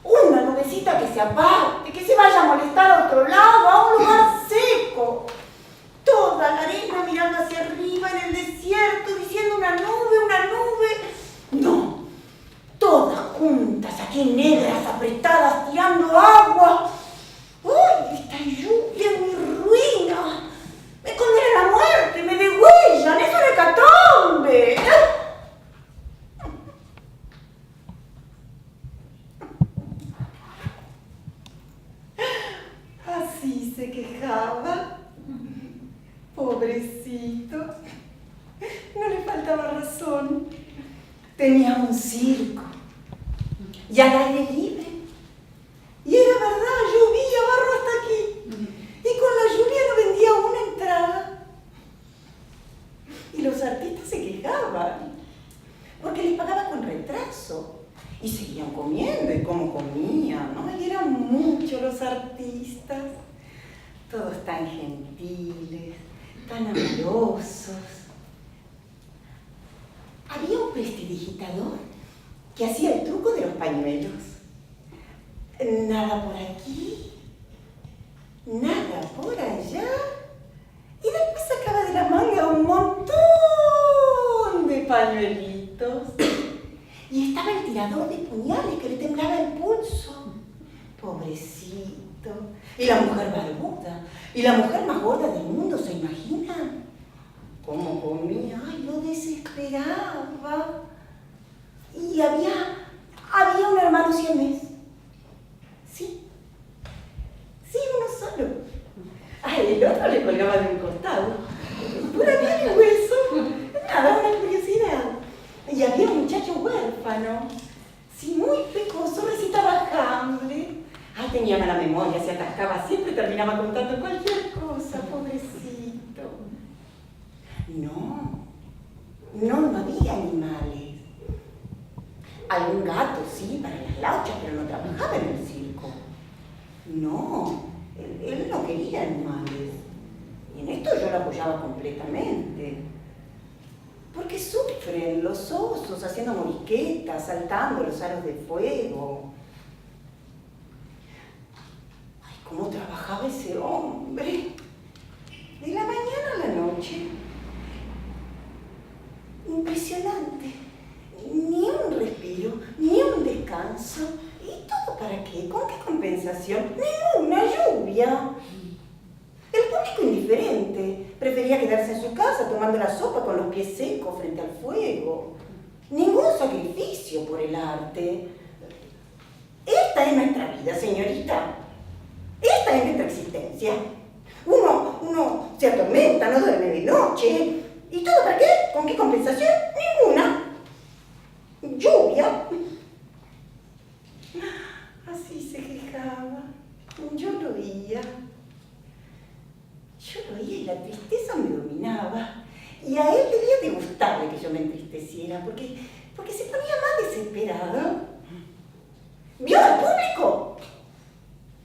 Una nubecita que se aparte, que se vaya a molestar a otro lado, a un lugar seco. Toda la arena mirando hacia arriba en el desierto, diciendo una nube, una nube. No, todas juntas, aquí negras, apretadas, tirando agua. ¡Uy, esta lluvia es mi ruina! Me condena a la muerte, me degüellan, es una hecatombe. Así se quejaba. Pobrecito. No le faltaba razón. Tenía un circo y al aire libre. Y era verdad, llovía barro hasta aquí. Y con la lluvia no vendía una entrada. Y los artistas se quejaban porque les pagaba con retraso. Y seguían comiendo, y como comían, ¿no? Y eran muchos los artistas. Todos tan gentiles, tan amorosos. Había un prestidigitador que hacía el truco de los pañuelos. Nada por aquí, nada por allá. Y después sacaba de la manga un montón de pañuelitos. Y estaba el tirador de puñales que le temblaba el pulso. Pobrecito. Y la mujer barbuda. Y la mujer más gorda del mundo, ¿se imaginan? Cómo comía. Ay, lo desesperaba. Y había un hermano siamés. Sí. Sí, uno solo. Ay, el otro le colgaba de un costado. Pura piel y hueso. Nada, una curiosidad. Y había un muchacho huérfano. Sí, muy pecoso, recitaba Hamlet. Ay, tenía mala memoria, se atascaba, siempre terminaba contando cualquier cosa, pobrecito. No había animales. Algún gato, sí, para las lauchas, pero no trabajaba en el circo. No, él no quería animales. Y en esto yo lo apoyaba completamente. Porque sufren los osos haciendo morisquetas, saltando los aros de fuego. Ay, cómo trabajaba ese hombre. De la mañana a la noche. Impresionante. Ni un respiro, ni un descanso. ¿Y todo para qué? ¿Con qué compensación? Ninguna lluvia. El público indiferente prefería quedarse en su casa tomando la sopa con los pies secos frente al fuego. Ningún sacrificio por el arte. Esta es nuestra vida, señorita. Esta es nuestra existencia. Uno se atormenta, no duerme de noche. ¿Y todo para qué? ¿Con qué compensación? Ninguna. Lluvia. Así se quejaba. Yo lo oía. Y la tristeza me dominaba. Y a él debía de gustarle que yo me entristeciera, porque se ponía más desesperado. ¿Vio al público?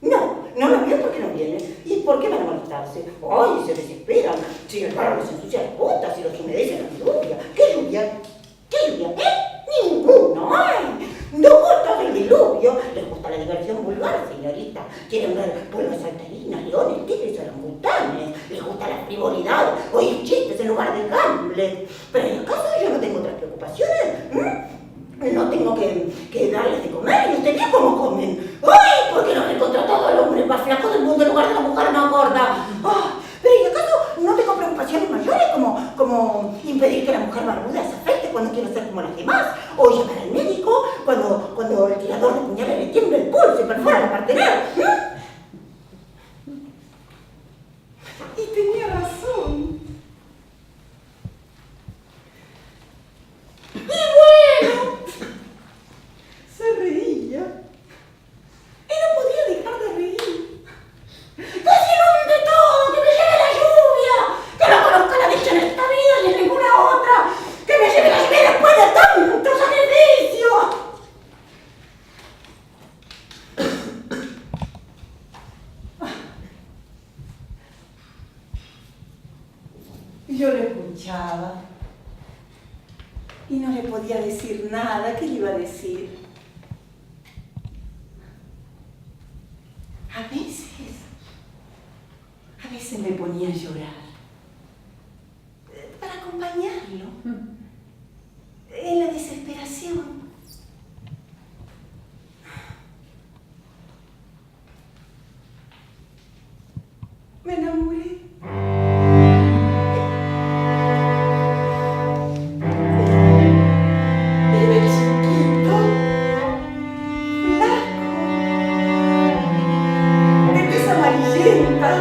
No lo vio porque no viene. ¿Y por qué van a molestarse? ¡Ay, se desesperan! Si el barro les ensucia las botas y los humedece la lluvia. ¿Qué lluvia? ¿Qué lluvia? Ninguno. ¡Ay! No gusta el diluvio. Les gusta la diversión vulgar, señorita. Quieren ver pueblos saltarinas, leones, tigres, orangutanes. Les gusta la frivolidad, oír chistes en lugar de Hamlet. Pero en el caso yo no tengo otras preocupaciones. No tengo que darles de comer. ¿Y ustedes cómo comen? ¡Ay! ¿Por qué no he contratado al hombre más flaco del mundo en lugar de la mujer más gorda? ¡Ah! Pero ¿y acaso no tengo preocupaciones mayores como impedir que la mujer barbuda se afecte cuando quiero ser como las demás? O llamar al médico cuando el tirador de puñales le tiembla el pulso y perfora la partenera. Y tenía razón. Y bueno, se reía. Y no podía dejar de reír. ¡Que se inunde todo! ¡Que me lleve la lluvia! ¡Que no conozca la dicha en esta vida ni en ninguna otra! ¡Que me lleve la lluvia después de tanto sacrificio! Yo le escuchaba y no le podía decir nada. ¿Qué le iba a decir? veces me ponía a llorar para acompañarlo en la desesperación. Me enamoré. Era chiquito, flaco, de tez amarillenta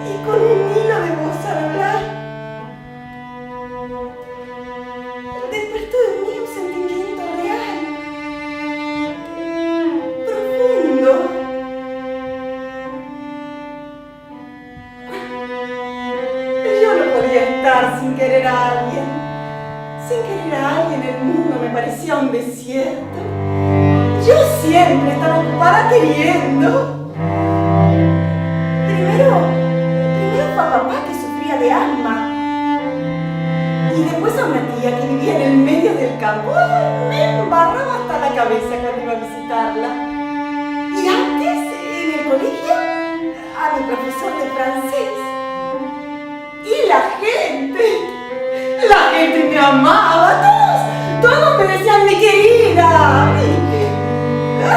y con un hilo de voz al hablar. Despertó en mí un sentimiento real, profundo. Yo no podía estar sin querer a alguien. Sin querer a alguien el mundo me parecía un desierto. Yo siempre estaba ocupada queriendo. Primero fue a papá que sufría de asma. Y después a una tía que vivía en el medio del campo. ¡Ay! Me embarraba hasta la cabeza cuando iba a visitarla. Y antes, en el colegio, a mi profesor de francés. Y la gente me amaba, todos me decían mi querida, mi querida.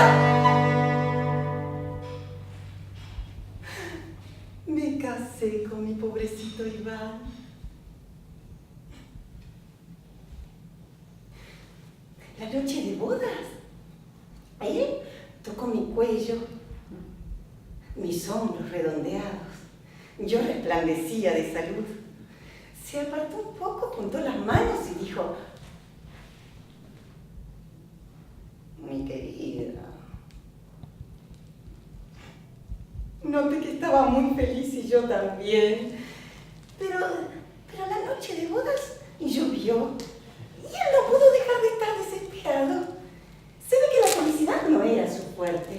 Me casé con mi pobrecito Iván. La noche de bodas, él tocó mi cuello, mis hombros redondeados. Yo resplandecía de salud. Se apartó un poco, juntó las manos y dijo: mi querida. Noté que estaba muy feliz y yo también. Pero la noche de bodas llovió y él no pudo dejar de estar desesperado. Se ve que la felicidad no era su fuerte.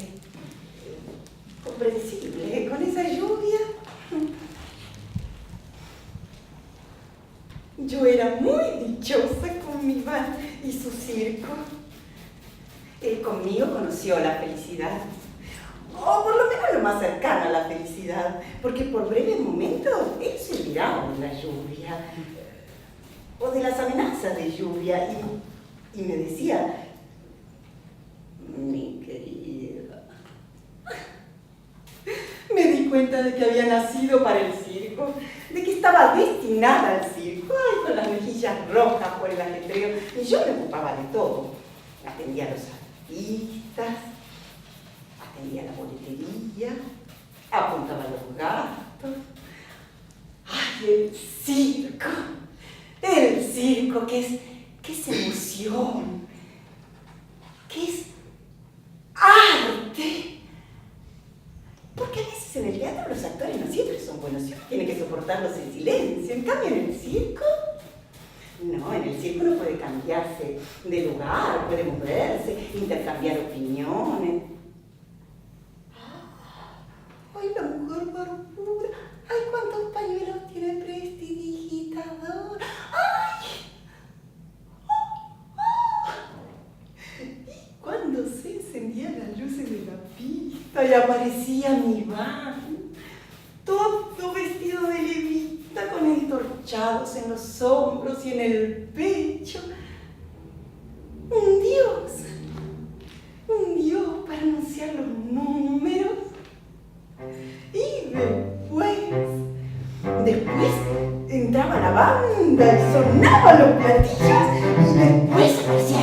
Comprensible, con esa lluvia. Yo era muy dichosa con mi Iván y su circo. Él conmigo conoció la felicidad. O por lo menos lo más cercano a la felicidad. Porque por breves momentos él se olvidaba de la lluvia. O de las amenazas de lluvia. Y me decía: mi querida. Me di cuenta de que había nacido para el circo, de que estaba destinada al circo, ay, con las mejillas rojas por el ajetreo. Y yo me ocupaba de todo. Atendía a los artistas, atendía la boletería, apuntaba los gastos. ¡Ay, el circo! El circo, que es emoción, que es arte. Porque a veces en el teatro los actores no siempre son buenos, siempre tienen que soportarlos en silencio. En cambio, en el circo, no, en el circo uno puede cambiarse de lugar, puede moverse, intercambiar opiniones. ¡Ay, la mujer barbuda! ¡Ay, cuántos pañuelos tiene prestidigitador! ¡Ay! Y cuando se encendían las luces de la pista y aparecía mi Iván, todo vestido de levita, con entorchados en los hombros y en el pecho. Un Dios para anunciar los números. Y después entraba la banda y sonaban los platillos y después aparecía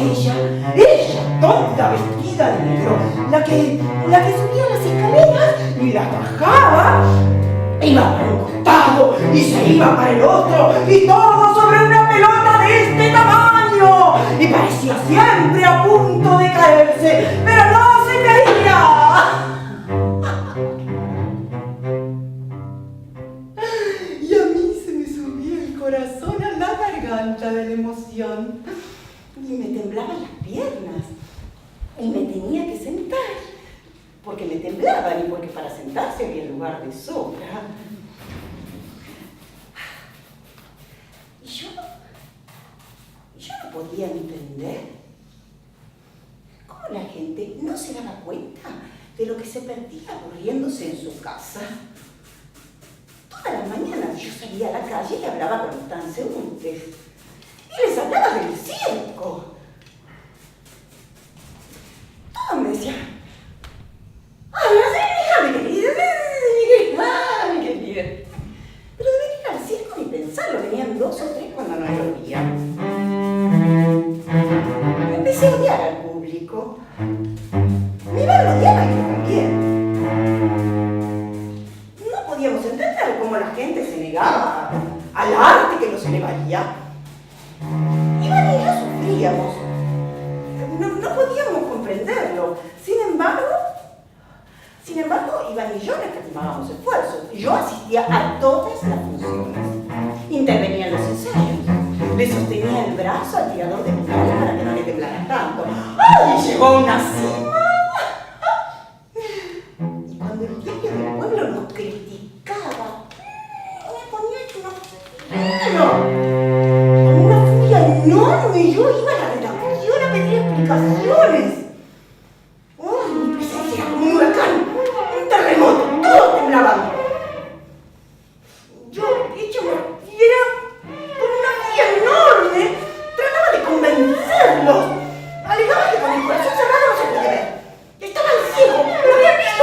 ella toda vestida de negro, la que subía las escaleras y las bajaba, iba para un costado y se iba para el otro y todo sobre una pelota de este tamaño y parecía siempre a punto de caerse, pero no se caía. Y a mí se me subía el corazón a la garganta de la emoción y me temblaban las piernas y me tenía que sentar porque me temblaban y porque para sentarse había lugar de sobra. Y yo no podía entender cómo la gente no se daba cuenta de lo que se perdía aburriéndose en su casa. Todas las mañanas yo salía a la calle y hablaba con los transeúntes. Y les hablaba del circo. Todos me decían, ¡ay, mi querida! ¡Mi querida! Pero de venir al circo ni pensarlo, venían 2 o 3 cuando no llovía. Empecé a odiar al público. Mi madre lo odiaba y yo también. No podíamos entender cómo la gente se negaba al arte que los elevaría. Iván y yo sufríamos. No podíamos comprenderlo. Sin embargo, Iván y yo le escatimábamos esfuerzos. Yo asistía a todas las funciones. Intervenía en los ensayos. Le sostenía el brazo al tirador de puñales para que no le temblara tanto. ¡Ay! Llegó a una cima. Y cuando el diario del pueblo nos criticaba, me ponía con una furia enorme. Y yo iba a la redacción a pedir explicaciones. ¡Uy! Mi presencia era como un huracán, un terremoto, todos temblaban. Yo, hecho mortiera, con una furia enorme, trataba de convencerlos. Alegaba que con el corazón cerrado no se podía ver. Estaban ciegos, lo habían visto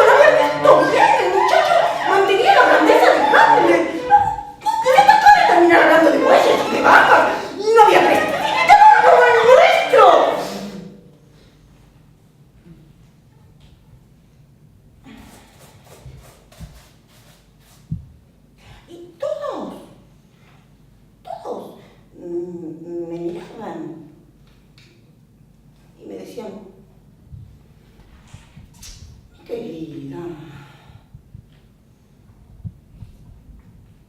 bien. El muchacho mantenía la grandeza de Hamlet. ¿Qué destacar terminar hablando de bueyes y de vacas? No había prestigio como el nuestro. Y todos me miraban y me decían, querida.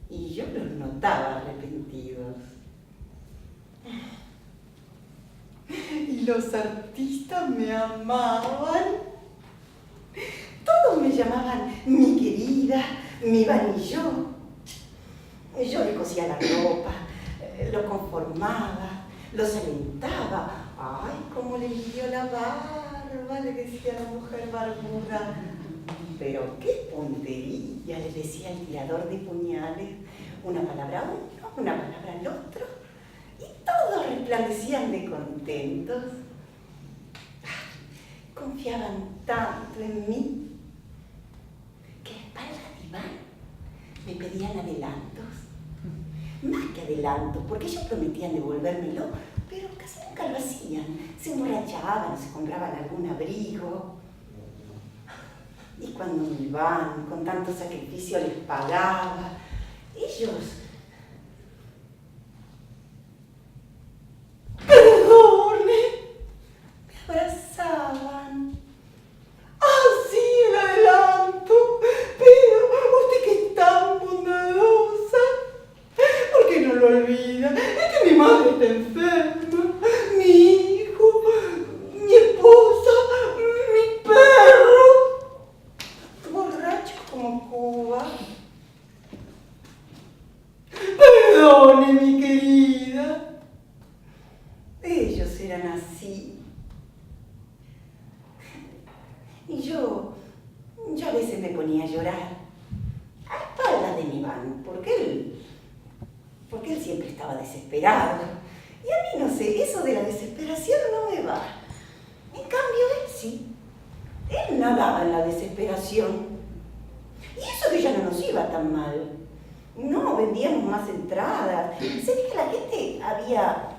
Y yo los notaba arrepentidos. Y los artistas me amaban. Todos me llamaban mi querida, mi Iván y yo. Yo le cosía la ropa, lo conformaba, los alentaba. ¡Ay, cómo le dio la barba!, le decía la mujer barbuda. Pero qué puntería, le decía el tirador de puñales. Una palabra a uno, una palabra al otro. Y todos resplandecían de contentos. Confiaban tanto en mí que a espaldas de Iván me pedían adelantos. Más que adelantos, porque ellos prometían devolvérmelo, pero casi nunca lo hacían. Se emborrachaban, se compraban algún abrigo. Y cuando Iván, con tanto sacrificio, les pagaba, ellos... ¡Perdone! Me abrazaban. ¡Ah, sí, el adelanto! Pero usted que es tan bondadosa, ¿por qué no lo olvida? Es que mi madre está enferma, mi hijo, mi esposa, mi perro. Borracho como Cuba. Perdone, mi querida. Ellos eran así. Y yo a veces me ponía a llorar a espaldas de mi Iván, porque él siempre estaba desesperado. Y a mí, no sé, eso de la desesperación no me va. En cambio, él sí. Él nadaba en la desesperación. Y eso que ya no nos iba tan mal. No, vendíamos más entradas. Se ve que la gente había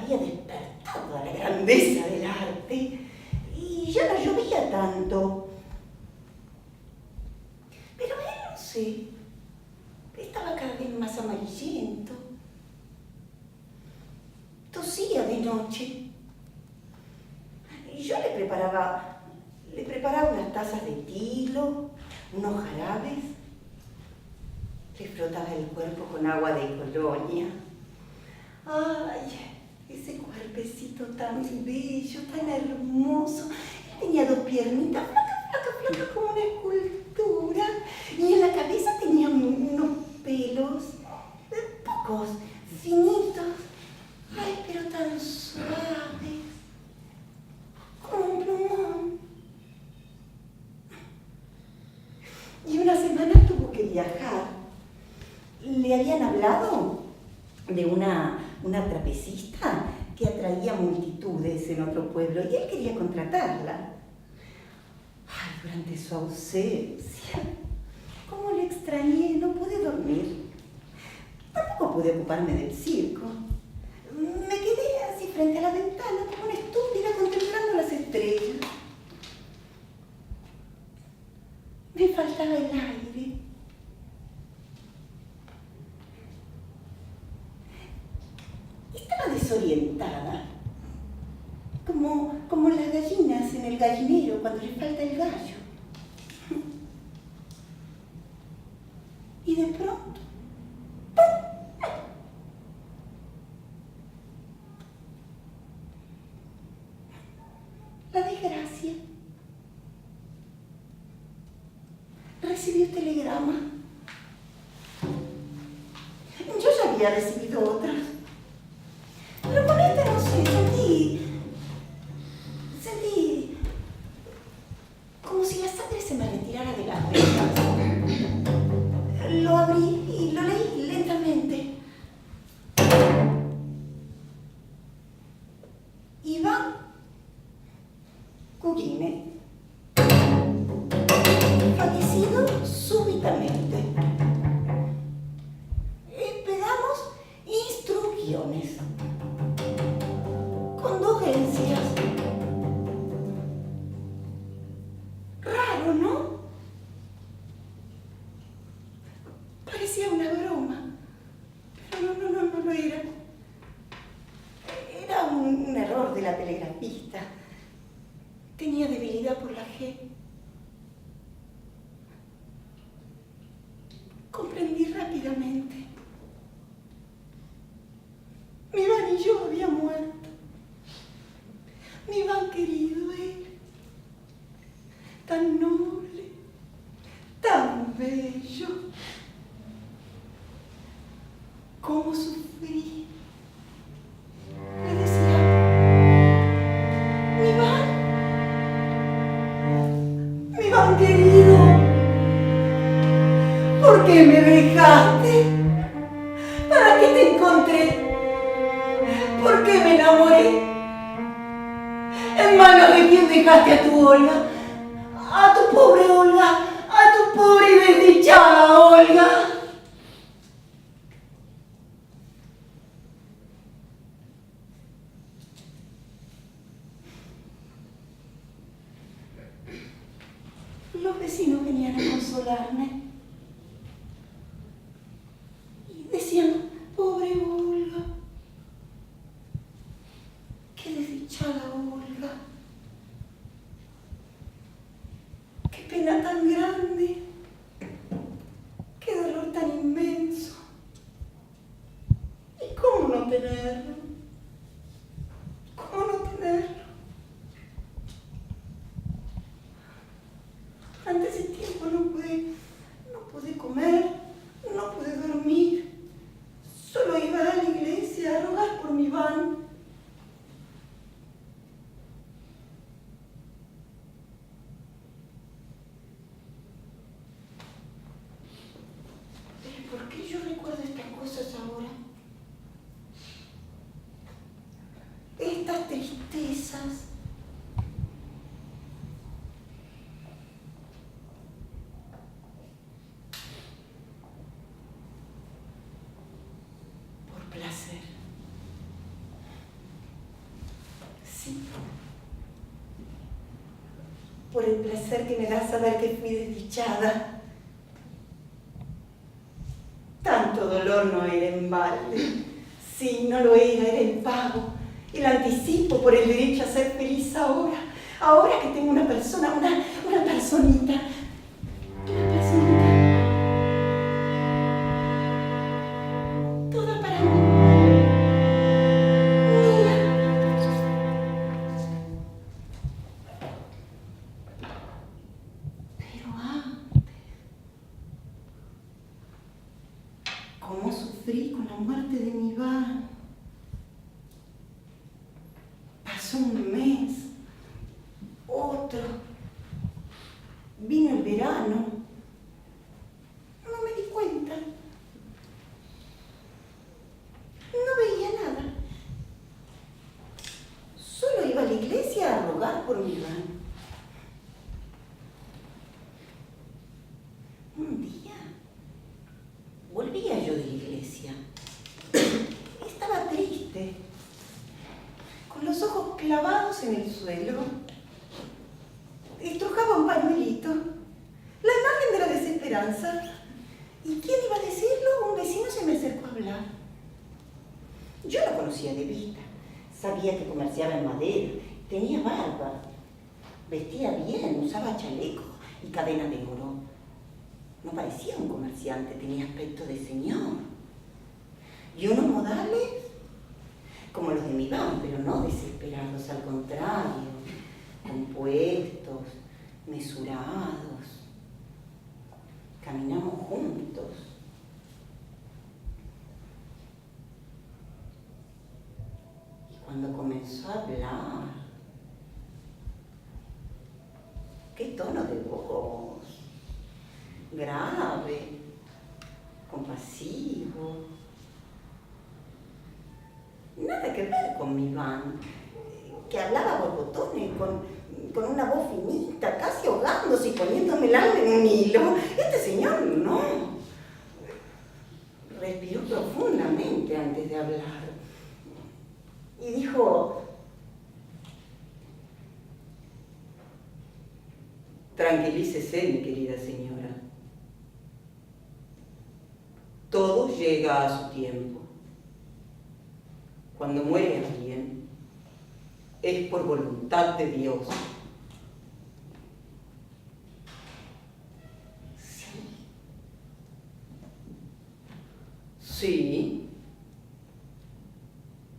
despertado a la grandeza del arte. Y ya no llovía tanto. Pero él, no sé, estaba cada vez más amarillento. Tosía de noche. Y yo le preparaba unas tazas de tilo, unos jarabes. Le frotaba el cuerpo con agua de colonia. ¡Ay! Ese cuerpecito tan bello, tan hermoso. Él tenía 2 piernitas, flacas como una escultura. Y en la cabeza tenía unos pelos, pocos, finitos. Ay, pero tan suaves, como un plumón. Y una semana tuvo que viajar. le habían hablado de una trapecista que atraía multitudes en otro pueblo y él quería contratarla. Ay, durante su ausencia, cómo le extrañé, no pude dormir. Tampoco pude ocuparme del circo. Me quedé así frente a la ventana como una estúpida contemplando las estrellas. Me faltaba el aire. Estaba desorientada, como las gallinas en el gallinero cuando les falta el gallo. Y de pronto, la desgracia. Recibí un telegrama. Yo ya había recibido otros. Pero con este no sé, sentí como si la sangre se me retirara de las venas. Lo abrí y lo leí lentamente. Iván Kurine, fallecido súbitamente. Esperamos instrucciones. Condolencias. Raro, ¿no? Parecía una broma, pero no lo era. Era un error de la telegrafista. Tenía debilidad por la G. Comprendí rápidamente. Mi Iván y yo había muerto. Mi Iván querido, él, tan noble, tan bello. ¿Cómo sufrí? Le decía, mi Iván querido, ¿por qué me dejaste? ¿Para qué te encontré? ¿Por qué me enamoré? ¿En manos de quién dejaste a tu Olga? A tu pobre Olga, a tu pobre y desdichada Olga. Los vecinos venían a consolarme y decían, pobre Olga, qué desdichada Olga, qué pena tan grande, qué dolor tan inmenso. ¿Y cómo no tenerlo? ¿Cómo no tenerlo? Durante ese tiempo no pude comer, no pude dormir. Solo iba a la iglesia a rogar por mi Iván. ¿Por qué yo recuerdo estas cosas ahora? Estas tristezas. Por placer. Sí. Por el placer que me da saber que fui desdichada. Tanto dolor no era en balde. Sí, no lo era el pago, el anticipo por el derecho a ser feliz ahora. Ahora que tengo una persona, una personita. Toda para mí. Mía. Pero antes, ¿cómo sufrí con la muerte de mi Iván? Pasó un mes, otro, vino el verano, no me di cuenta. tirados en el suelo. Estrujaba un pañuelito, la imagen de la desesperanza. ¿Y quién iba a decirlo? Un vecino se me acercó a hablar. Yo lo conocía de vista, sabía que comerciaba en madera, tenía barba, vestía bien, usaba chaleco y cadena de oro. No parecía un comerciante, tenía aspecto de señor. Y unos modales como los de mi Iván, pero no desesperados, al contrario, compuestos, mesurados. Caminamos juntos. Y cuando comenzó a hablar, qué tono de voz, grave, compasivo. Nada que ver con mi Iván, que hablaba a borbotones, con una voz finita, casi ahogándose y poniéndome el alma en un hilo. Este señor no. Respiró profundamente antes de hablar. Y dijo: tranquilícese, mi querida señora. Todo llega a su tiempo. Cuando muere alguien, es por voluntad de Dios. Sí,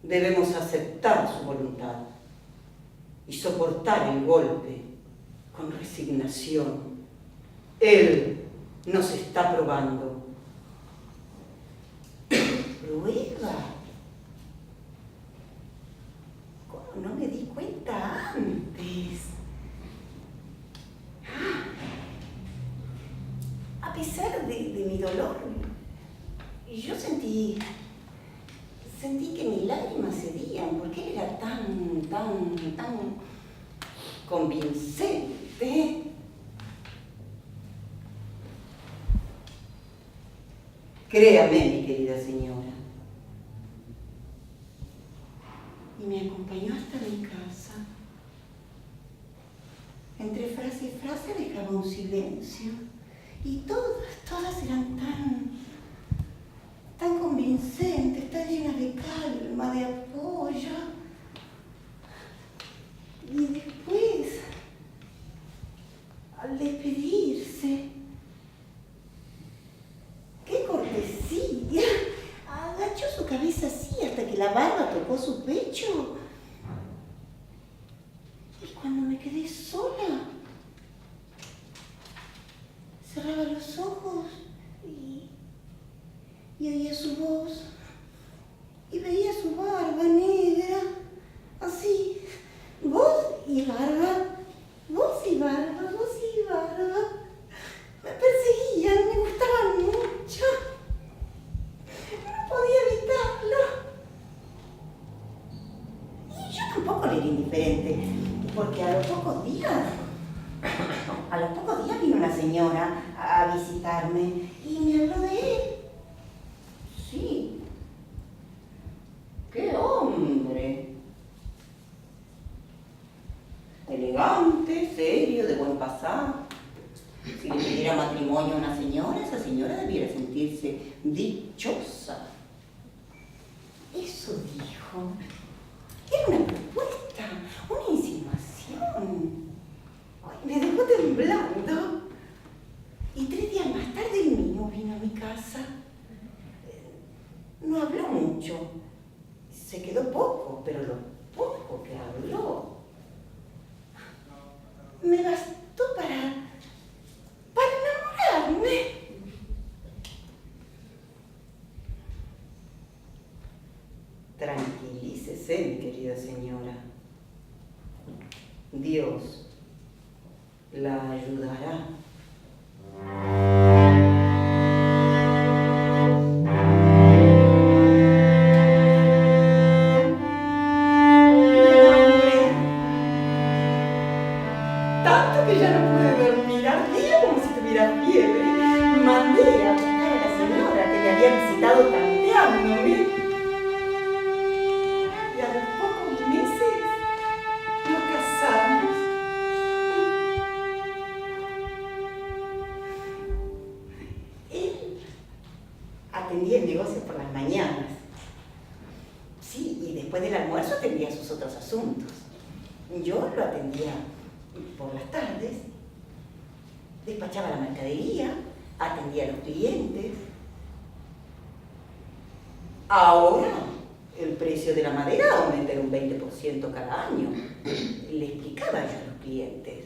debemos aceptar su voluntad y soportar el golpe con resignación. Él nos está probando. ¿Prueba? ¿Cómo no me di cuenta antes? A pesar de mi dolor, yo sentí que mis lágrimas cedían, porque él era tan convincente. Créame, mi querida señora. Y me acompañó hasta mi casa. Entre frase y frase dejaba un silencio. Y todas eran tan convincentes, tan llenas de calma, de apoyo. Y después, al despedirse, ¡qué cortesía! Agachó su cabeza así hasta que la barba tocó su pecho. Y cuando me quedé sola, cerraba los ojos y oía su voz y veía su barba negra, así, voz y barba, voz y barba, voz y barba. Me perseguían, me gustaban mucho. No podía evitarlo. Y yo tampoco le era indiferente, porque a los pocos días vino una señora a visitarme y me habló de él. Sí. ¡Qué hombre! Elegante, serio, de buen pasar. Si le pidiera matrimonio a una señora, esa señora debiera sentirse dichosa. Eso dijo. Era una propuesta, una insinuación. Ay, me dejó temblando. Y 3 días más tarde el niño vino a mi casa. No habló mucho. Se quedó poco, pero lo poco que habló me bastó para enamorarme. Tranquilícese, mi querida señora. Dios la ayudará. Tanto que ya no pude dormir, ardía como si tuviera fiebre. Mandé a buscar a la señora que me había visitado tanteándome. Y a los pocos meses nos atendía el negocio por las mañanas. Sí, y después del almuerzo atendía sus otros asuntos. Yo lo atendía por las tardes, despachaba la mercadería, atendía a los clientes. Ahora el precio de la madera aumenta en un 20% cada año. Le explicaba yo a los clientes.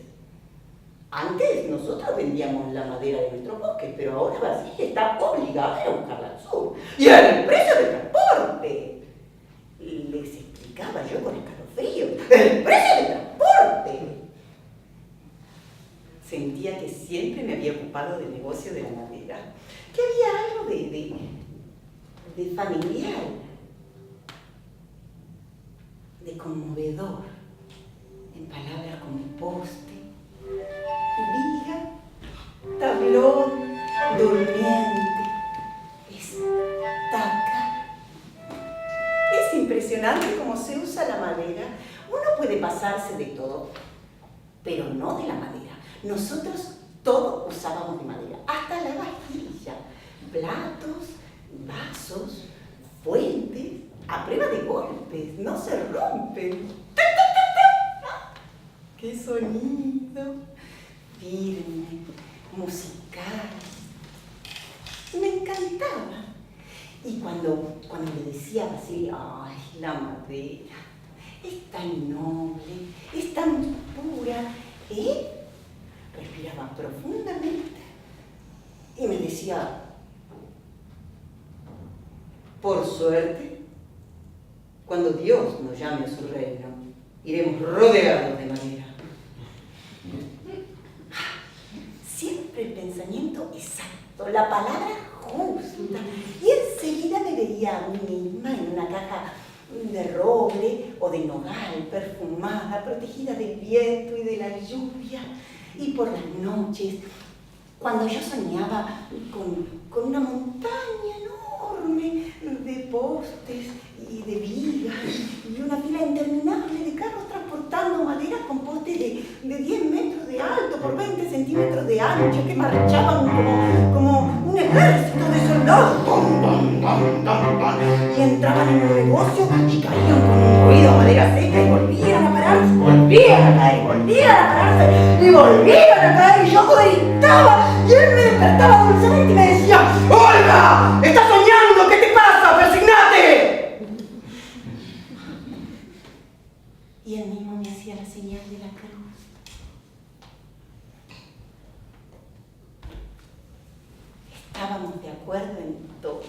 Antes nosotros vendíamos la madera de nuestro bosque, pero ahora Basile está obligada a buscarla al sur. ¡Y el precio del transporte! Les explicaba yo con escalofrío. ¡El precio del transporte! Sentía que siempre me había ocupado del negocio de la madera, que había algo de familiar, de conmovedor, en palabras como poste, viga, tablón, durmiente, estaca. Es impresionante cómo se usa la madera. Uno puede pasarse de todo, pero no de la madera. Nosotros todo usábamos de madera, hasta la vajilla, platos, vasos, fuentes, a prueba de golpes, no se rompen. ¡Qué sonido! Firme, musical. Me encantaba. Y cuando le decía así, ¡ay, la madera! Es tan noble, es tan pura. Respiraba profundamente y me decía, por suerte, cuando Dios nos llame a su reino, iremos rodeados de madera. Siempre el pensamiento exacto, la palabra justa. Y enseguida me veía a mí misma en una caja de roble o de nogal, perfumada, protegida del viento y de la lluvia. Y por las noches, cuando yo soñaba con una montaña enorme de postes y de vigas y una fila interminable de carros transportando madera con postes de 10 metros de alto por 20 centímetros de ancho que marchaban como un ejército de soldados. ¡Pum, pum, pum, pum, pum! Y entraban en un negocio y caían con un ruido a madera seca y volvían a pararse, volvían a caer, volvían a pararse y volvían a caer. Y yo gritaba y él me despertaba dulcemente y me decía, ¡Olga! ¡Estás soñando! ¿Qué te pasa? ¡Persignate! Y él mismo me hacía la señal de la cruz. Estábamos de acuerdo en todo.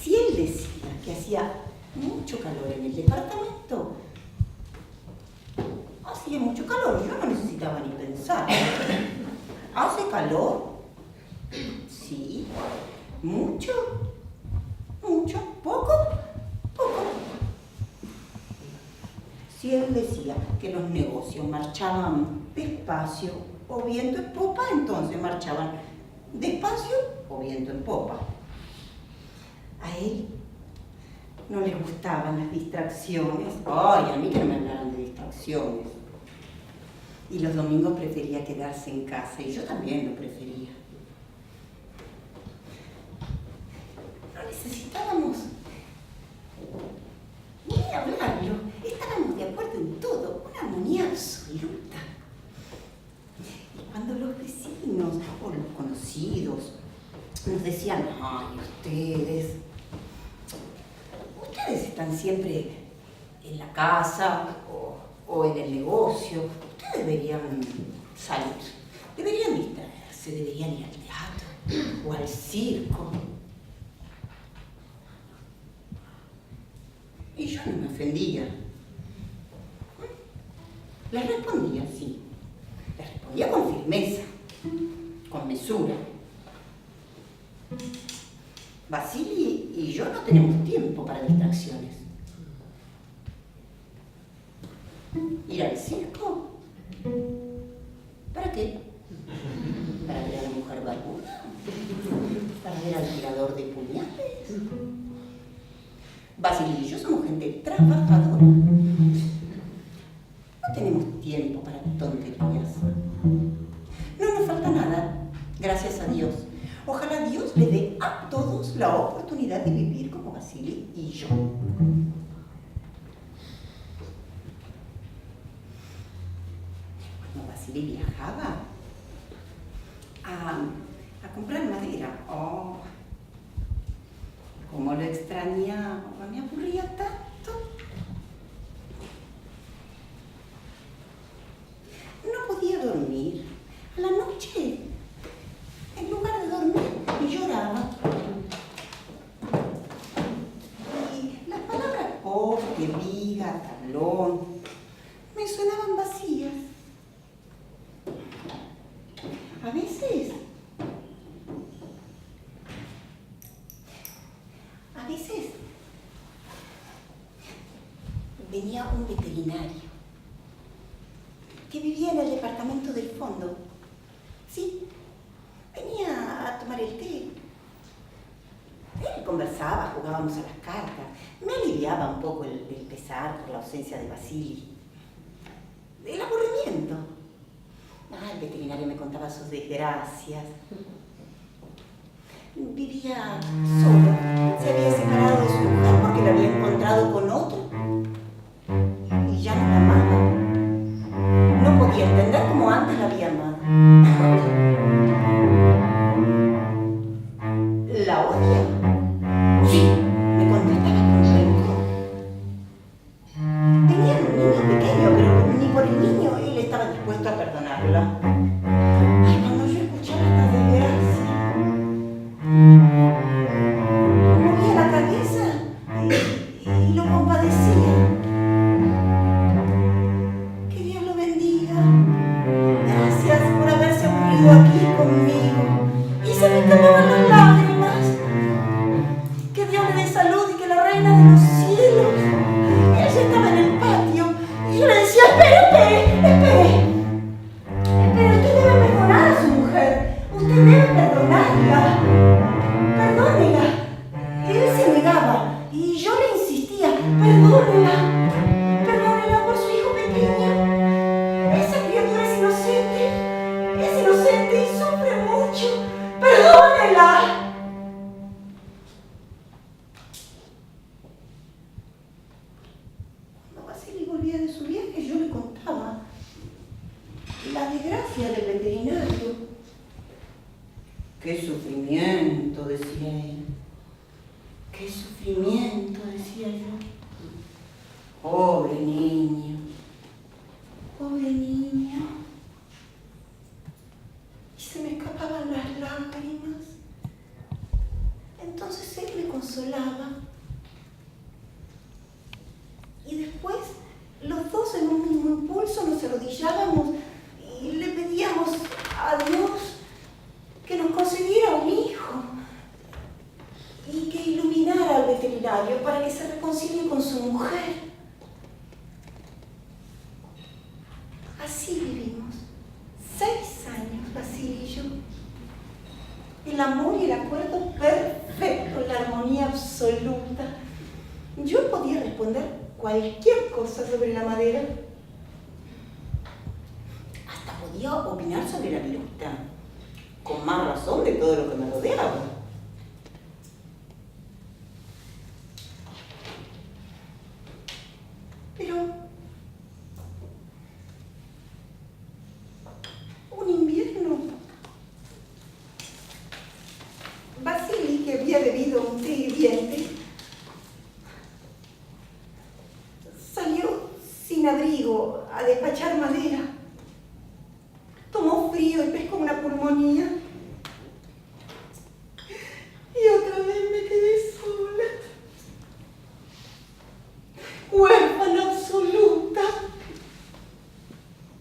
Si él decía que hacía mucho calor en el departamento, hacía mucho calor, yo no necesitaba ni pensar. ¿Hace calor? Sí. ¿Mucho? ¿Mucho? ¿Poco? Poco. Si él decía que los negocios marchaban despacio o viento en popa, entonces marchaban despacio o viento en popa. A él no le gustaban las distracciones. Ay, a mí que no me hablaran de distracciones. Y los domingos prefería quedarse en casa, y yo también lo prefería. No necesitábamos ni hablarlo. Estábamos de acuerdo en todo, una armonía absoluta. Y cuando los vecinos o los conocidos nos decían, ay, ustedes están siempre en la casa o en el negocio, ustedes deberían salir, deberían distraerse, deberían ir al teatro o al circo. Y yo no me ofendía. Les respondía así, les respondía con firmeza, con mesura. Basili y yo no tenemos tiempo para distracciones. ¿Ir al circo? ¿Para qué? ¿Para ver a la mujer barbuda? ¿Para ver al tirador de puñales? Basili y yo somos gente trabajadora. No tenemos tiempo para tonterías. No nos falta nada, gracias a a Dios. Ojalá Dios le dé a todos la oportunidad de vivir como Vasily y yo. Cuando Vasily viajaba a comprar madera, oh, cómo lo extrañaba, me aburría tanto. No podía dormir. A la noche, en lugar de dormir, lloraba. Y las palabras pobre, viga, tablón, me sonaban vacías. A veces venía un veterinario que vivía en el departamento del fondo. Sí, venía a tomar el té. Él conversaba, jugábamos a las cartas. Me aliviaba un poco el pesar por la ausencia de Vasily. El aburrimiento. El veterinario me contaba sus desgracias. Vivía solo. Se había separado de su mujer porque la había encontrado con otro. Y ya no la amaba. No podía entender cómo antes la había amado. ¿La odia? Sí, me contestaba con rencor. Tenía un niño pequeño, pero ni por el niño él estaba dispuesto a perdonarla. Ay, cuando yo escuchaba esta desgracia, movía la cabeza y lo compadecía. Que Dios lo bendiga. Gracias por haberse unido aquí conmigo. Y se me escapaban las lágrimas. Que Dios le dé salud y que la reina de los cielos. Ella estaba en el patio y yo le decía, espere. Usted debe perdonar a su mujer. Usted debe perdonarla. Perdónela. Él se negaba y yo le insistía, perdónela. Perdónela por su hijo pequeño. Esa criatura es inocente y sufre mucho. Perdónela. Cuando Vasily volvía de su viaje, yo le contaba la desgracia del veterinario. ¡Qué sufrimiento!, decía él. ¡Qué sufrimiento!, decía yo. Pobre niño. Y se me escapaban las lágrimas. Entonces él me consolaba. Y después, los dos en un mismo impulso nos arrodillábamos y le pedíamos a Dios que nos concediera un hijo y que iluminara al veterinario para que se reconcilie con su mujer. Así vivimos 6 años, Vasily y yo. El amor y el acuerdo perfecto, la armonía absoluta. Yo podía responder cualquier cosa sobre la madera. Hasta podía opinar sobre la viruta, con más razón de todo lo que me rodeaba. Pero un invierno, Vasily, que había bebido un té hirviente, salió sin abrigo a despachar madera. Tomó frío y pescó una pulmonía. Y otra vez me quedé sola. Huérfana absoluta.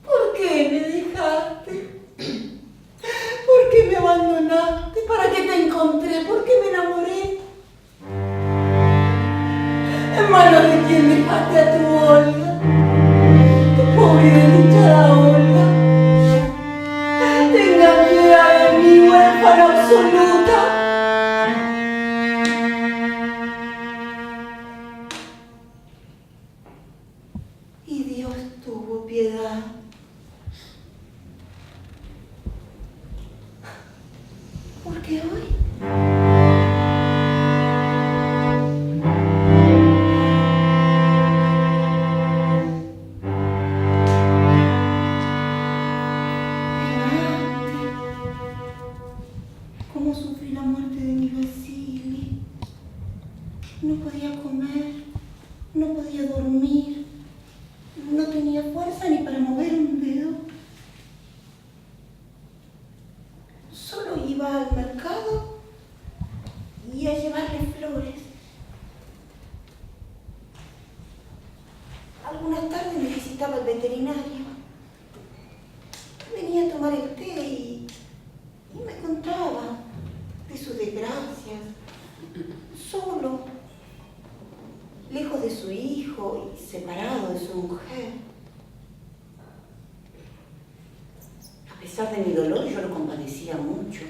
¿Por qué me dejaste? ¿Por qué me abandonaste? ¿Para qué te encontré? ¿Por qué me enamoré? ¿En manos de quién dejaste a tu Olga? Tu pobre desdichada Olga. Tengan piedad de veterinario. Venía a tomar el té y me contaba de sus desgracias, solo, lejos de su hijo y separado de su mujer. A pesar de mi dolor, yo lo compadecía mucho.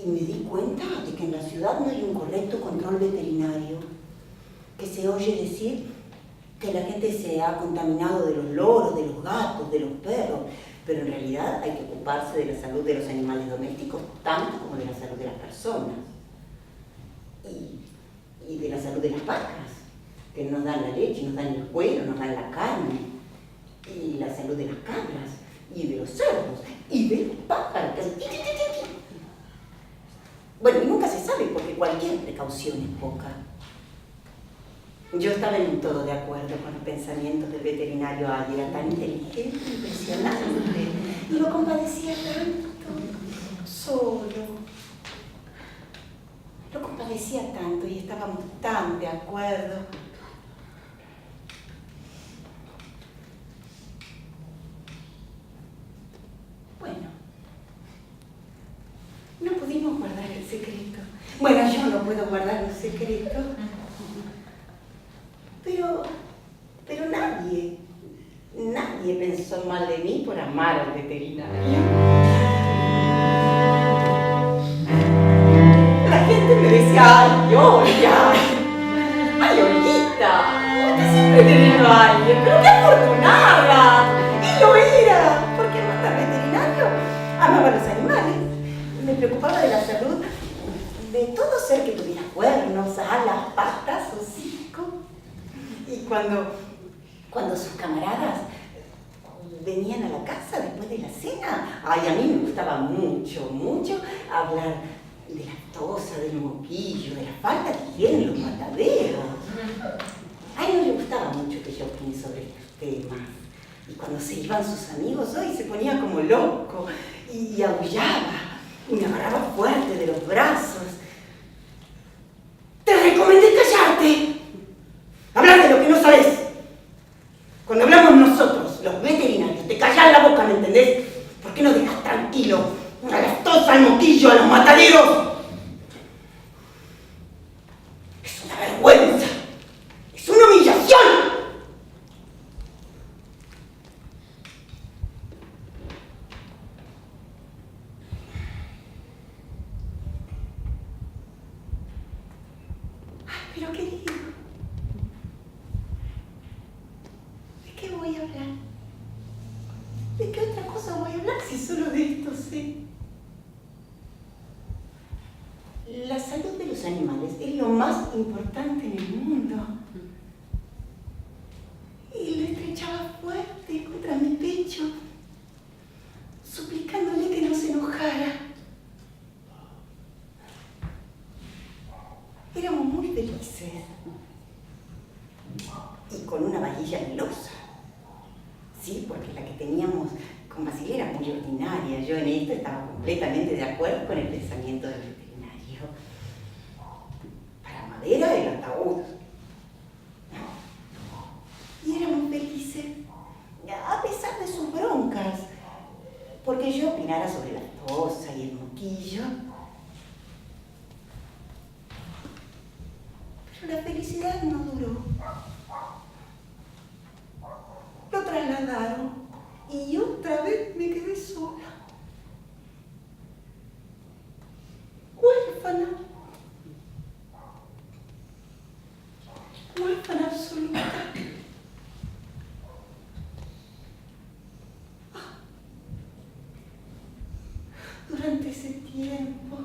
Y me di cuenta de que en la ciudad no hay un correcto control veterinario, que se oye decir que la gente se ha contaminado de los loros, de los gatos, de los perros, pero en realidad hay que ocuparse de la salud de los animales domésticos tanto como de la salud de las personas y de la salud de las vacas, que nos dan la leche, nos dan el cuero, nos dan la carne, y la salud de las cabras y de los cerdos y de los pájaros. Bueno, y nunca se sabe porque cualquier precaución es poca. Yo estaba en todo de acuerdo con los pensamientos del veterinario Adi, era tan inteligente, impresionante, y lo compadecía tanto, solo. Lo compadecía tanto y estábamos tan de acuerdo. Bueno, no pudimos guardar el secreto. Bueno, yo no puedo guardar un secreto. Pero nadie pensó mal de mí por amar al veterinario. La gente me decía, ¡ay, Olga! ¡Ay, Olguita! Usted siempre queriendo a alguien, pero qué afortunada. Y lo era, porque amaba al veterinario, amaba a los animales, me preocupaba de la salud de todo ser que tuviera cuernos, alas, patas, hocico. Y cuando sus camaradas venían a la casa después de la cena, ay, a mí me gustaba mucho, mucho hablar de la tosa, del moquillo, de la falta que tienen los mataderos. A él no le gustaba mucho que yo opine sobre estos temas. Y cuando se iban sus amigos, hoy se ponía como loco y aullaba y me agarraba fuerte de los brazos. ¡Te recomendé callarte! Hablar de lo que no sabes. Cuando hablamos nosotros, los veterinarios, te callas la boca, ¿me entendés? ¿Por qué no dejas tranquilo a la tosa, al moquillo, a los mataderos? Es una vergüenza. Es una humillación. Ay, pero qué digo. ¿De qué voy a hablar? ¿De qué otra cosa voy a hablar si solo de esto sé? La salud de los animales es lo más importante en el mundo. Y lo estrechaba fuerte contra mi pecho, suplicándole que no se enojara. Éramos muy felices. Y con una vajilla melosa. Sí, porque la que teníamos con Basilea era muy ordinaria. Yo en esto estaba completamente de acuerdo con el pensamiento del veterinario. Para madera el ataúd. Y éramos felices, a pesar de sus broncas, porque yo opinara sobre la tosa y el moquillo. Pero la felicidad no duró. Lo trasladaron y otra vez me quedé sola. Huérfana. Huérfana absoluta. Durante ese tiempo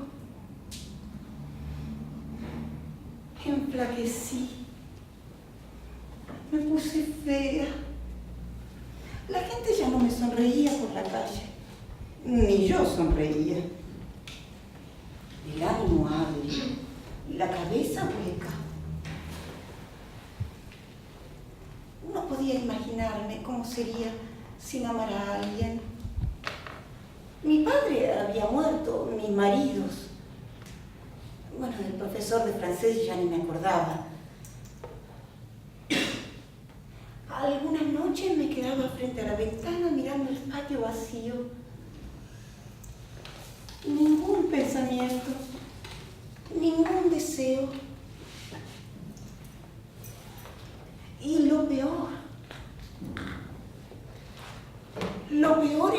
enflaquecí, me puse fea. La gente ya no me sonreía por la calle, ni yo sonreía. El ánimo agrio y la cabeza hueca. No podía imaginarme cómo sería sin amar a alguien. Mi padre había muerto, mis maridos. Bueno, del profesor de francés ya ni me acordaba. Algunas noches me quedaba quedaba frente a la ventana mirando el patio vacío. Ningún pensamiento, ningún deseo. Y lo peor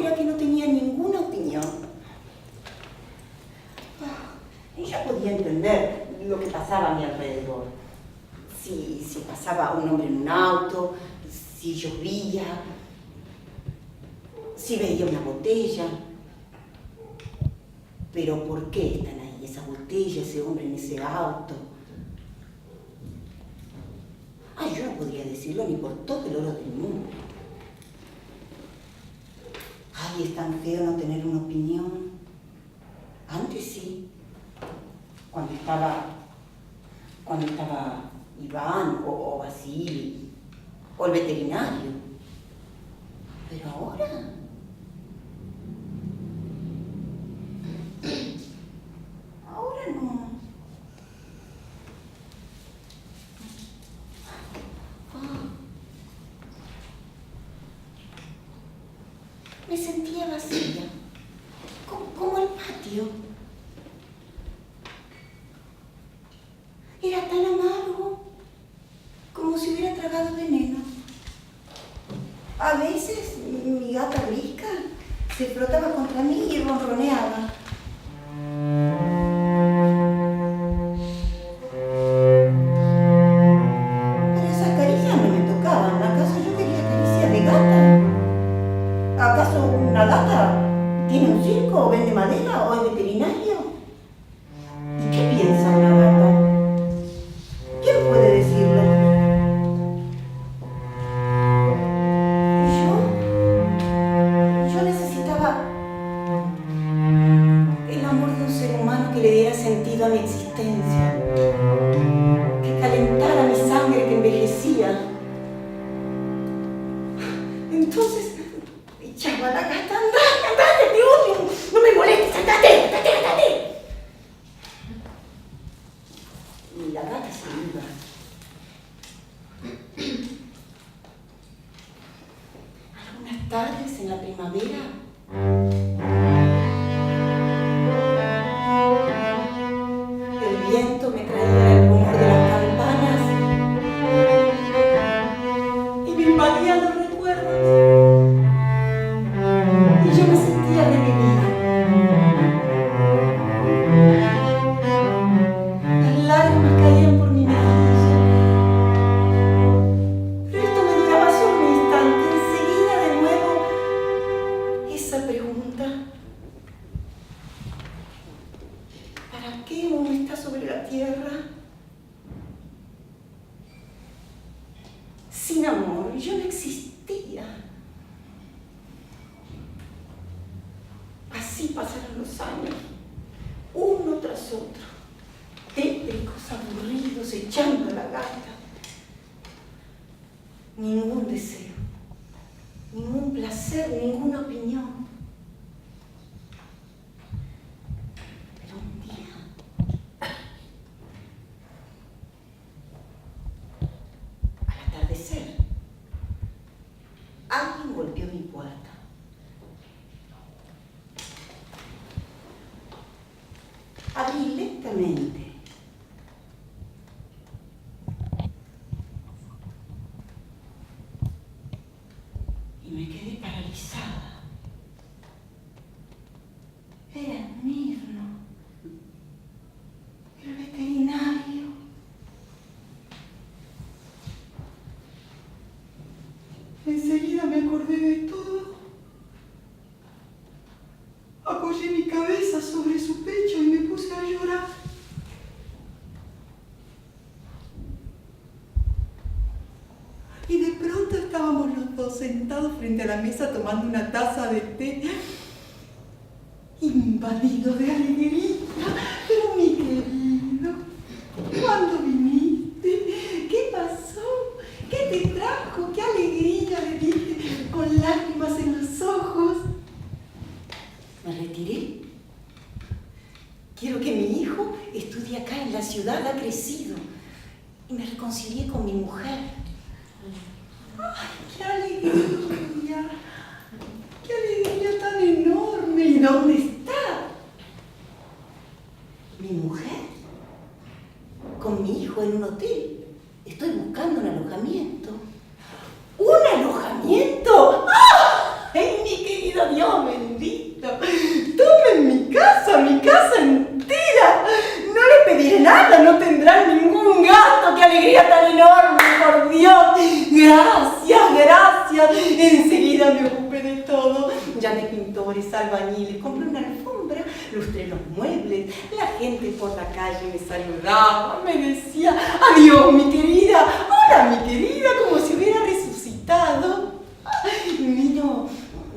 era que no tenía ninguna opinión. Y yo podía entender lo que pasaba a mi alrededor. Si pasaba un hombre en un auto, si llovía, si veía una botella. Pero ¿por qué están ahí esa botella, ese hombre en ese auto? Ay, yo no podría decirlo ni por todo el oro del mundo. Ay, es tan feo no tener una opinión. Antes sí, cuando estaba Iván o Basili o el veterinario. Pero ahora no. Me sentía vacía, como el patio. Era tan amargo, como si hubiera tragado veneno. A veces mi gata Risca se frotaba contra mí y ronroneaba. Pero esas caricias no me tocaban. ¿Acaso yo quería caricias de gata? ¿Acaso una gata tiene un circo o vende madera o es veterinario? ¿Y qué piensa una gata? ¿Quién puede decirlo? Yo necesitaba el amor de un ser humano que le diera sentido a mi existencia, que calentara mi sangre que envejecía. Entonces echaba a la gata, andate, te odio, no me molestes, andate. Y la gata se iba. Algunas tardes en la primavera, el viento me traía el rumor de las campanas y me invadían los recuerdos. Y yo me sentía revivida. Las lágrimas caían por mi mejilla. Pero esto me duraba solo un instante. Enseguida de nuevo esa pregunta. ¿Para qué uno está sobre la tierra? Sin amor, yo no existía. Así pasaron los años, uno tras otro, tétricos, aburridos, echando a la gata. Ningún deseo, ningún placer, ninguna opinión. Pero un día, al atardecer, alguien golpeó mi puerta. Abrí lentamente. Y me quedé paralizada. Era Mirno, el veterinario. Enseguida me acordé de todo. Apoyé mi cabeza sobre su pecho y me puse a llorar. Y de pronto estábamos los dos sentados frente a la mesa tomando una taza de té, invadidos de alegría. Pero mi querido, ¿cuándo viniste? ¿Qué pasó? ¿Qué te trajo? ¡Qué alegría! Le dije, con lágrimas en los ojos. Me retiré. Quiero que mi hijo estudie acá en la ciudad, ha crecido. Y me reconcilié con mi mujer. ¡Ay, qué alegría! hotel. Estoy buscando un alojamiento. ¿Un alojamiento? ¡Ah! ¡Ay, mi querido Dios bendito! ¡Tomen mi casa entera! No le pediré nada, no tendrán ningún gasto. ¡Qué alegría tan enorme, por Dios! Gracias, gracias. Enseguida me ocupé de todo. Llamé pintores, albañiles, compré una alfombra, lustré los muebles. La gente por la calle me saludaba, me decía, adiós, mi querida. Hola, mi querida, como si hubiera resucitado.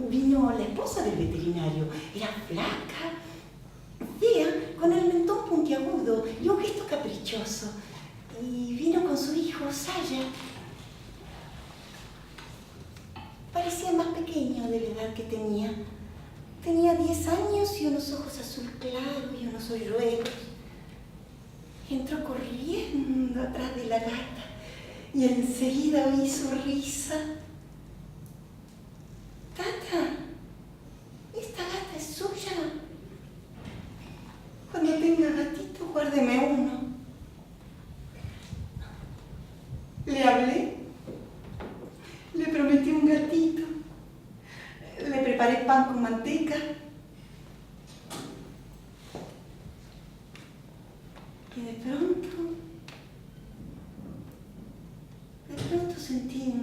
Vino la esposa del veterinario. Era flaca, fea, con el mentón puntiagudo y un gesto caprichoso. Y vino con su hijo, Saya. Parecía más pequeño de la edad que tenía. Tenía 10 años y unos ojos azul claro y unos hoyuelos. Entró corriendo atrás de la gata y enseguida oí su risa. Tata, esta gata es suya. Cuando tenga gatito, guárdeme uno. Le hablé, le prometí un gatito, le preparé pan con manteca. Y de pronto sentí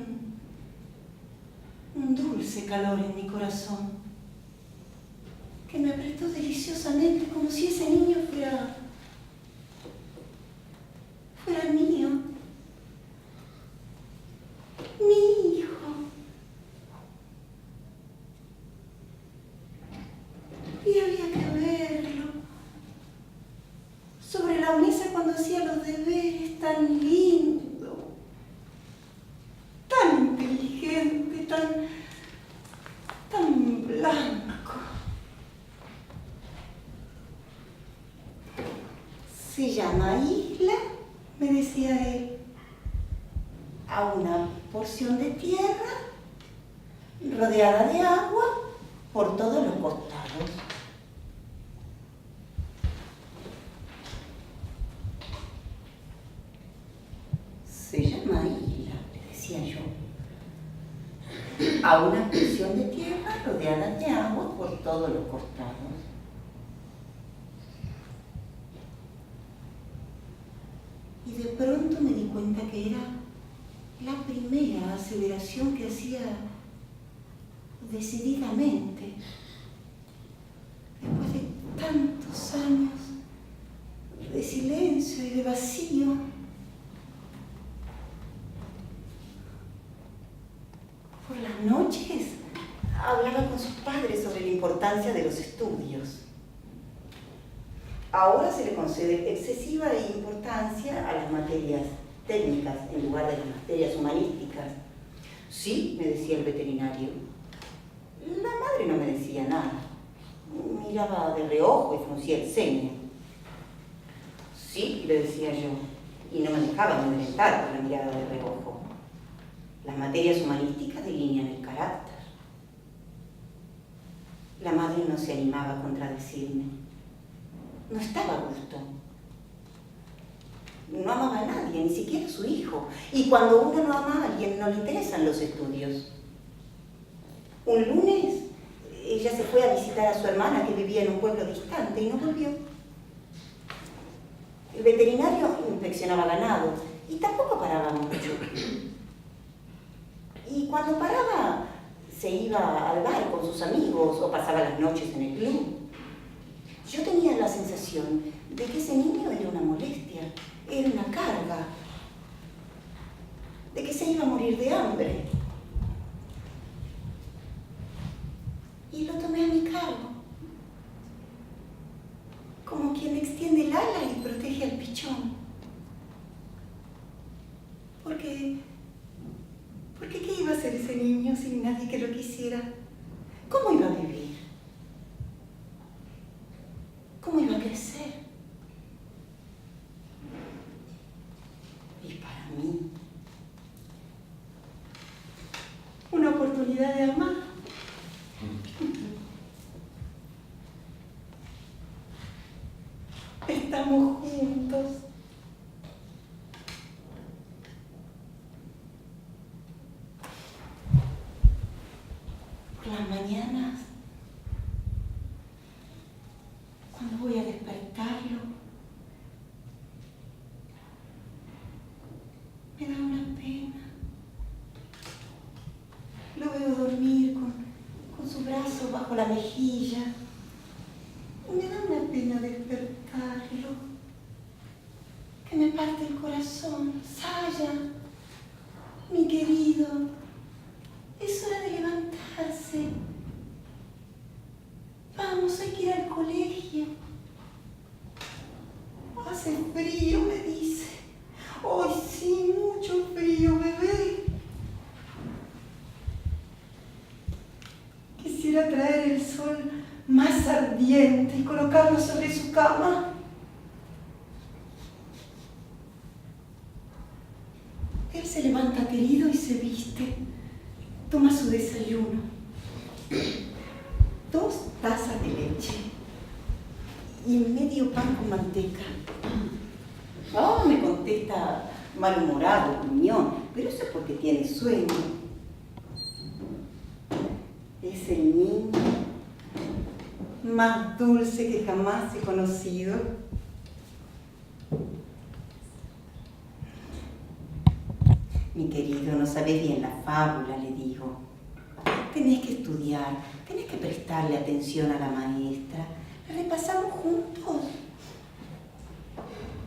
un dulce calor en mi corazón, que me apretó deliciosamente, como si ese niño fuera mío. Mi hijo. Y había que verlo. Sobre la mesa cuando hacía los deberes, tan lindo, tan inteligente, tan blanco. Se llama Isla, me decía él, a una porción de tierra rodeada de agua por todos los costados. Se llama Isla, le decía yo, a una porción de tierra rodeada de agua por todos los costados. Y de pronto me di cuenta que era la primera aseveración que hacía decididamente, después de tantos años de silencio y de vacío. Por las noches hablaba con sus padres sobre la importancia de los estudios. Ahora se le concede excesiva importancia a las materias técnicas en lugar de las materias humanísticas. Sí, me decía el veterinario. La madre no me decía nada. Miraba de reojo y fruncía el ceño. Sí, le decía yo, y no me dejaba amedrentar por la mirada de reojo. Las materias humanísticas delinean el carácter. La madre no se animaba a contradecirme. No estaba a gusto. No amaba a nadie, ni siquiera a su hijo. Y cuando uno no ama a alguien, no le interesan los estudios. Un lunes, ella se fue a visitar a su hermana que vivía en un pueblo distante y no volvió. El veterinario inspeccionaba ganado y tampoco paraba mucho. Y cuando paraba, se iba al bar con sus amigos o pasaba las noches en el club. Yo tenía la sensación de que ese niño era una molestia, era una carga, de que se iba a morir de hambre. Y lo tomé a mi cargo, como quien extiende el ala y protege al pichón. Porque ¿qué iba a hacer ese niño sin nadie que lo quisiera? ¿Cómo iba a vivir? ¿Cómo iba a crecer? Y para mí, una oportunidad de amar. Estamos juntos. por las mañanas, cuando voy a despertarlo, me da una pena. Lo veo dormir con su brazo bajo la mejilla. Me da una pena despertarlo, que me parte el corazón. Saya, mi querido, es hora de levantarse. Vamos, hay que ir al colegio. Hace frío, me dice. Hoy sí, mucho frío, bebé. Quisiera traer el sol más ardiente y colocarlo sobre su cama. Él se levanta querido y se viste. Toma su desayuno. 2 tazas de leche y medio pan con manteca. Oh, me contesta malhumorado, gruñón, pero eso es porque tiene sueño. Es el niño más dulce que jamás he conocido. Mi querido, no sabes bien la fábula, le digo. Tenés que estudiar, tenés que prestarle atención a la maestra. La repasamos juntos.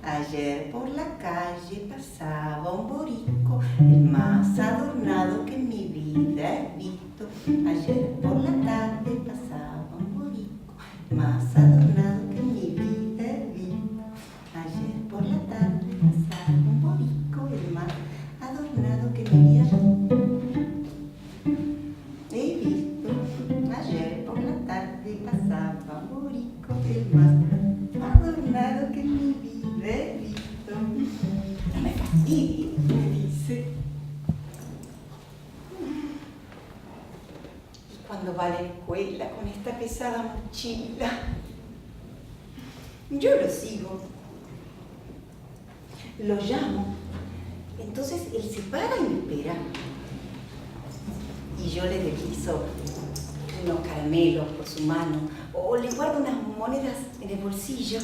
Ayer por la calle pasaba un boricua, el más adornado que en mi vida he visto. Ayer por la tarde pasaba un boricua, el más adornado que en mi vida he visto. Ayer por la tarde pasaba un boricua, el más adornado que en mi vida he visto. Ayer por la tarde pasaba un boricua, el más adornado que en mi vida he visto. No me fastidies, me dice. Y cuando va a la escuela con esta pesada mochila, yo lo sigo. Lo llamo. Entonces él se para y me espera. Y yo le deslizo unos caramelos por su mano o le guardo unas monedas en el bolsillo.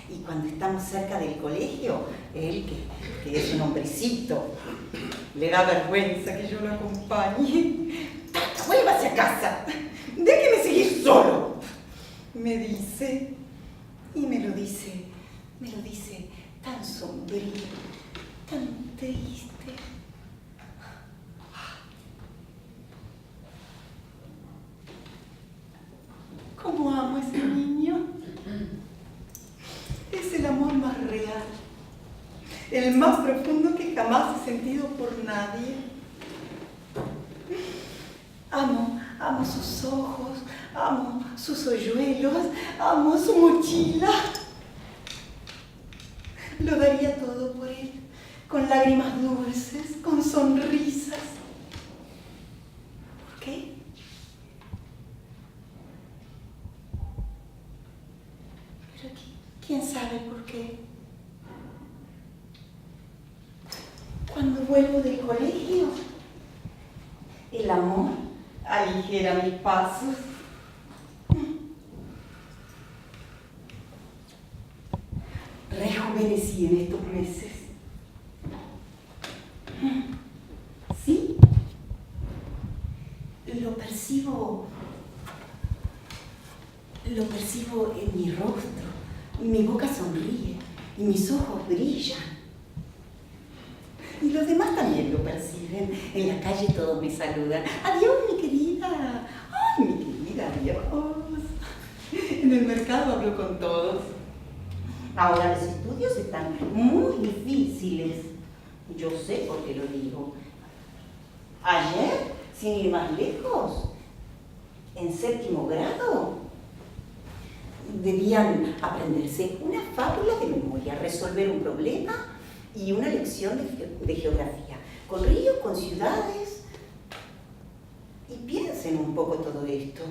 Y cuando estamos cerca del colegio, él, que es un hombrecito, le da vergüenza que yo lo acompañe. ¡Vuélvase a casa! ¡Déjeme seguir solo! Me dice, y me lo dice tan sombrío, tan triste. ¿Cómo amo a ese niño? Es el amor más real, el más profundo que jamás he sentido por nadie. Amo sus ojos, amo sus hoyuelos, amo su mochila. Lo daría todo por él, con lágrimas dulces, con sonrisas. ¿Por qué? Pero ¿quién sabe por qué? Cuando vuelvo del colegio, el amor aligera mis pasos. Rejuvenecí en estos meses. ¿Sí? Lo percibo en mi rostro. Mi boca sonríe y mis ojos brillan. Y los demás también lo perciben. En la calle todos me saludan. Adiós, mi querida. Ay, mi querida, adiós. En el mercado hablo con todos. Ahora los estudios están muy difíciles. Yo sé por qué lo digo. Ayer, sin ir más lejos, en 7º grado, debían aprenderse una fábula de memoria, resolver un problema y una lección de geografía, con ríos, con ciudades. Y piensen un poco todo esto.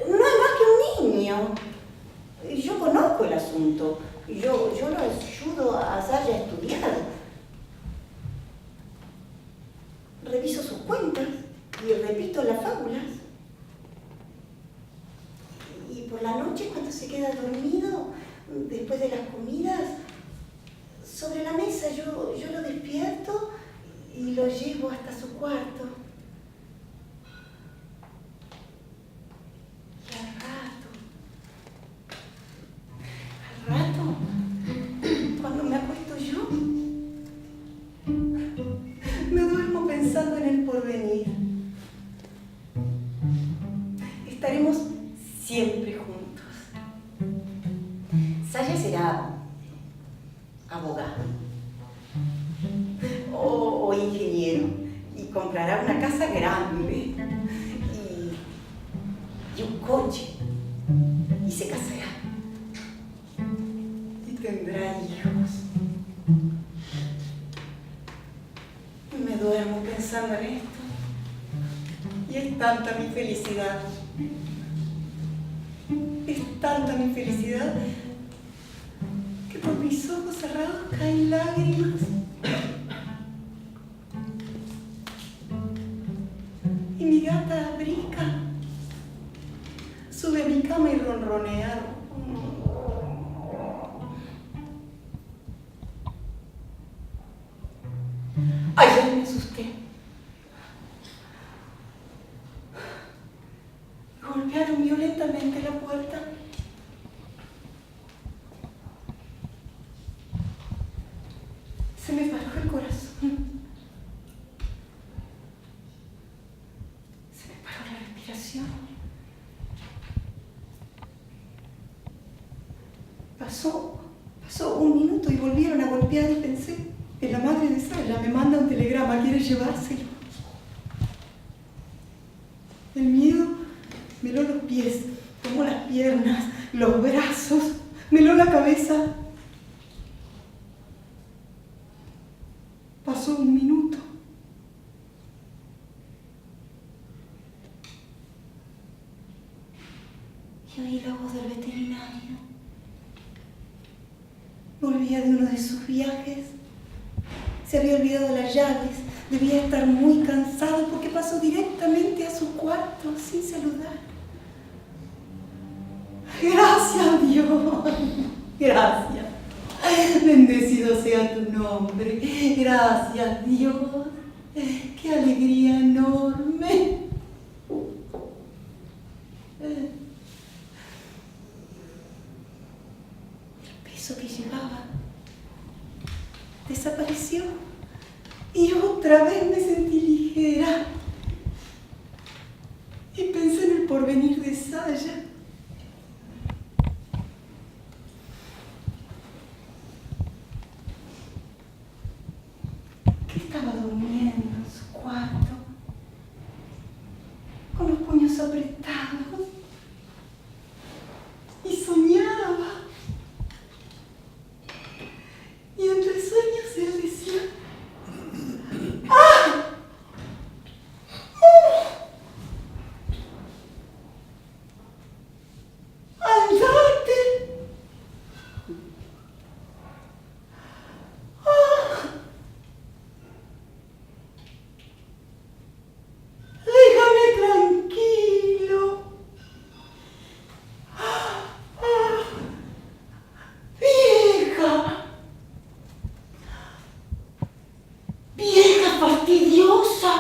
No es más que un niño. Yo conozco el asunto. Yo lo ayudo a Saya a estudiar. Reviso sus cuentas. y repito las fábulas. Y por la noche, cuando se queda dormido, después de las comidas, sobre la mesa yo lo despierto y lo llevo hasta su cuarto. Y al rato, cuando me acuesto yo, me duermo pensando en el porvenir. Estaremos siempre juntos. Saya será abogado o ingeniero y comprará una casa grande y un coche y se casará y tendrá hijos. Me duermo pensando en esto y es tanta mi felicidad. Es tanta mi felicidad que por mis ojos cerrados caen lágrimas. Y mi gata Brica sube a mi cama y ronronea. Ayer me asusté. Golpearon violentamente la puerta. Se me paró el corazón. Se me paró la respiración. Pasó un minuto y volvieron a golpear y pensé en la madre de Saya. Me manda un telegrama, quiere llevárselo. El miedo me heló los pies, tomó las piernas, los brazos, me heló la cabeza. Pasó un minuto. Y oí la voz del veterinario. Volvía de uno de sus viajes. Se había olvidado las llaves. Debía estar muy cansado porque pasó directamente a su cuarto sin saludar. Gracias, Dios. Gracias. Bendecido sea tu nombre. Gracias, Dios. Qué alegría enorme. El peso que llevaba desapareció y otra vez me sentí ligera. Y pensé en el porvenir de Saya. Estaba durmiendo en su cuarto, con los puños apretados, y soñaba. Y entre sueños él decía: ¡ah! ¡Andate! Déjame tranquilo. Vieja. Vieja fastidiosa.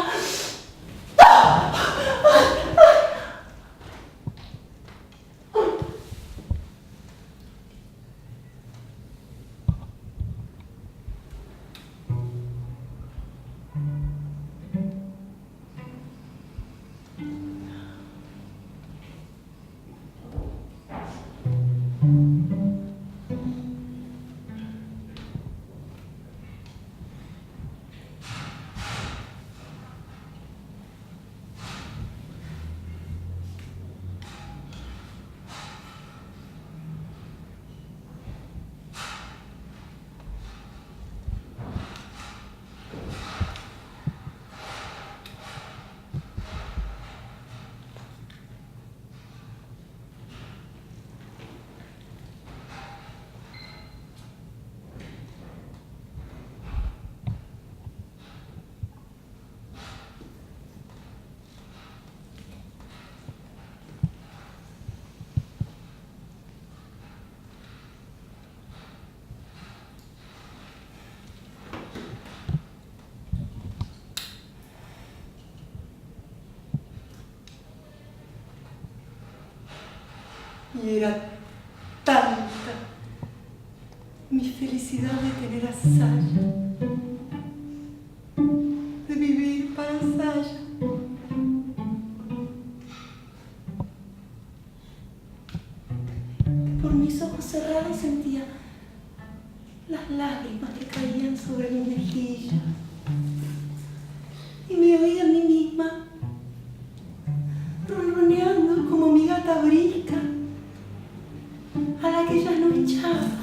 Y era tanta mi felicidad de tener a Saya, de vivir para Saya. Por mis ojos cerrados sentía las lágrimas que caían sobre mi mejilla y me oía a mí misma ronroneando como mi gata brisca a la que ya no echaba.